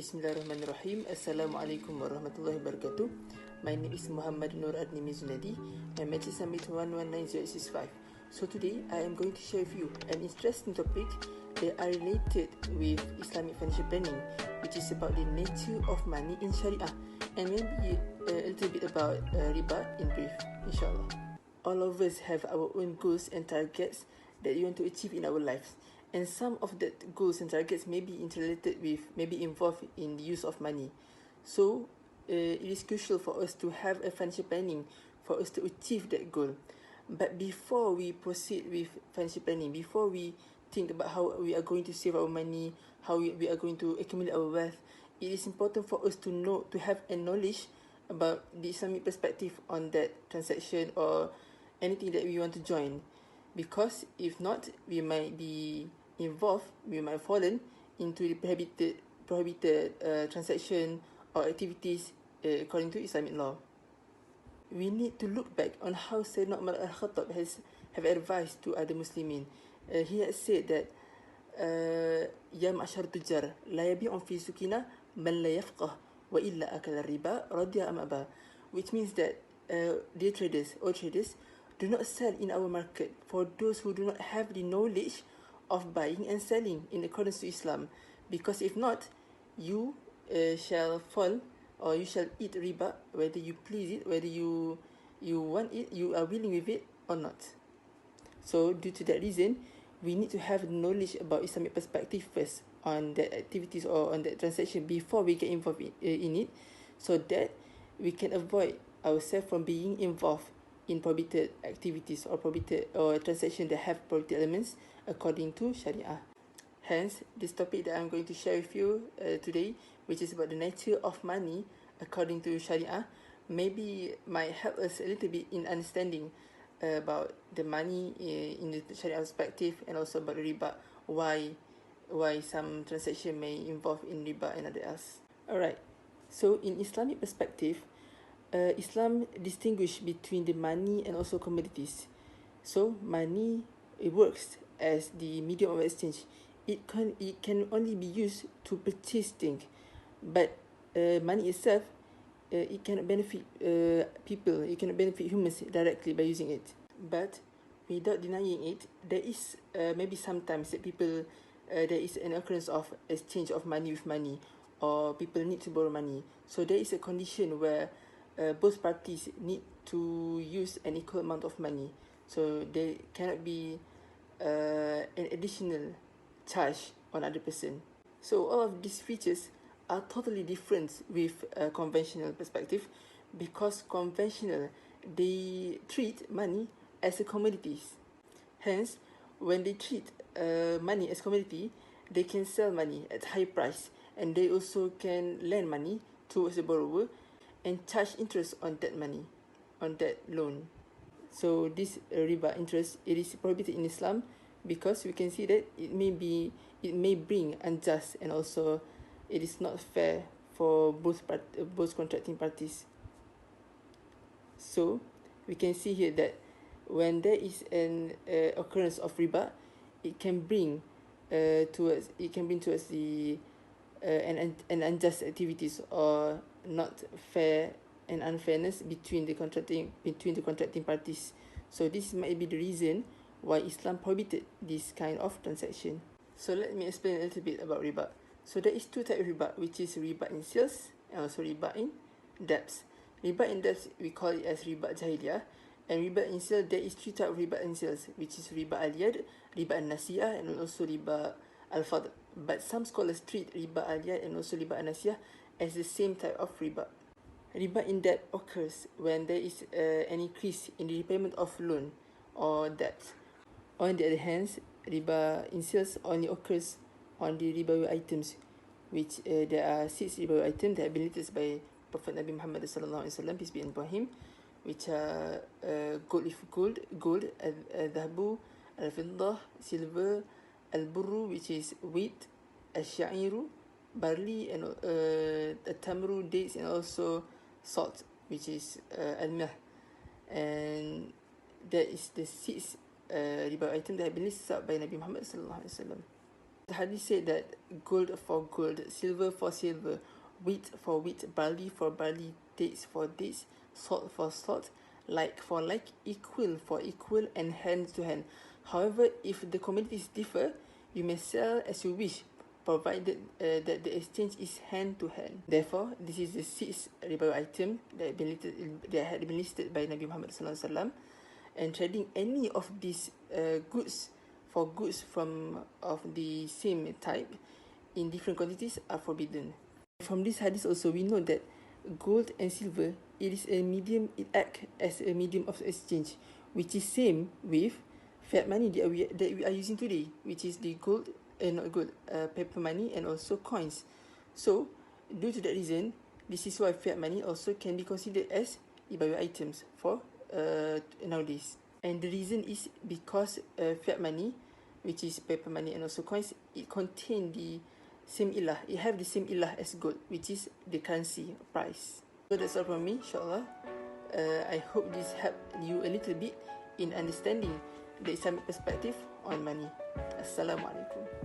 Bismillahirrahmanirrahim. Assalamualaikum warahmatullahi wabarakatuh. My name is Muhammad Nur Adnin Zunaidi. My match is summit 119065. So today I am going to share with you an interesting topic that are related with Islamic financial planning, which is about the nature of money in Shariah, and maybe a little bit about riba in brief, inshallah. All of us have our own goals and targets that we want to achieve in our lives. And some of the goals and targets may be interrelated with, maybe involved in the use of money. So, it is crucial for us to have a financial planning for us to achieve that goal. But before we proceed with financial planning, before we think about how we are going to save our money, how we are going to accumulate our wealth, it is important for us to know, to have a knowledge about the Islamic perspective on that transaction or anything that we want to join. Because if not, we might be involved, we might fallen into the prohibited transaction or activities according to Islamic law. We need to look back on how Sayyidina Umar al-Khattab have advised to other Muslimin. He has said that Ya ma'ashar tujar la yabi'un fi sukina man la yafqah wa illa akala riba radiya am aba, which means that dear traders or traders, do not sell in our market for those who do not have the knowledge of buying and selling in accordance to Islam, because if not, you shall fall or you shall eat riba, whether you please it, whether you want it, you are willing with it or not. So due to that reason, we need to have knowledge about Islamic perspective first on that activities or on that transaction before we get involved in it, so that we can avoid ourselves from being involved in prohibited activities or prohibited or transactions that have prohibited elements according to Shariah. Hence, this topic that I'm going to share with you today, which is about the nature of money according to Shariah, maybe might help us a little bit in understanding about the money in the Shariah perspective, and also about the riba, why some transaction may involve in riba and other else. Alright, so in Islamic perspective, Islam distinguish between the money and also commodities. So money, it works as the medium of exchange. It can only be used to purchase things, but money itself, it cannot benefit people, it cannot benefit humans directly by using it. But without denying it, there is maybe sometimes that people, there is an occurrence of exchange of money with money, or people need to borrow money. So there is a condition where both parties need to use an equal amount of money. So there cannot be an additional charge on other person. So all of these features are totally different with a conventional perspective, because conventional, they treat money as a commodities. Hence, when they treat money as commodity, they can sell money at high price, and they also can lend money towards the borrower and charge interest on that money, on that loan. So this riba interest, it is prohibited in Islam, because we can see that it may bring unjust, and also it is not fair for both contracting parties. So we can see here that when there is an occurrence of riba, it can bring towards the an unjust activities, or not fair and unfairness between the contracting parties. So this might be the reason why Islam prohibited this kind of transaction. So let me explain a little bit about riba. So there is two types of riba, which is riba in sales and also riba in debts. Riba in debts, we call it as riba jahiliyah, and riba in sales, there is three types of riba in sales, which is riba al-yad, riba al-nasiyah, and also riba al-fadl. But some scholars treat riba al-yad and also riba al-nasiyah as the same type of riba. Riba in debt occurs when there is an increase in the repayment of loan or debt. On the other hand, riba in sales only occurs on the ribawi items, which there are 6 ribawi items that have been listed by Prophet Nabi Muhammad SAW, peace be upon him, which are gold with gold, al-dhahabu, al-fiddah, silver, al-burru, which is wheat, al-sha'iru, barley, and tamru, dates, and also salt, which is al-mah. And that is the 6 riba item that have been listed out by Nabi Muhammad SAW. The hadith said that gold for gold, silver for silver, wheat for wheat, barley for barley, dates for dates, salt for salt, like for like, equal for equal, and hand to hand. However, if the commodities differ, you may sell as you wish, provided that the exchange is hand to hand. Therefore, this is the sixth riba item that had been listed by Nabi Muhammad SAW, and trading any of these goods for goods of the same type in different quantities are forbidden. From this hadith also, we know that gold and silver, it acts as a medium of exchange, which is same with fiat money that we are using today, which is the paper money and also coins. So, due to that reason, this is why fiat money also can be considered as ribawi items for nowadays. And the reason is because fiat money, which is paper money and also coins, it contain the same ilah. It have the same ilah as gold, which is the currency price. So that's all from me, inshallah. I hope this helped you a little bit in understanding the Islamic perspective on money. Assalamualaikum.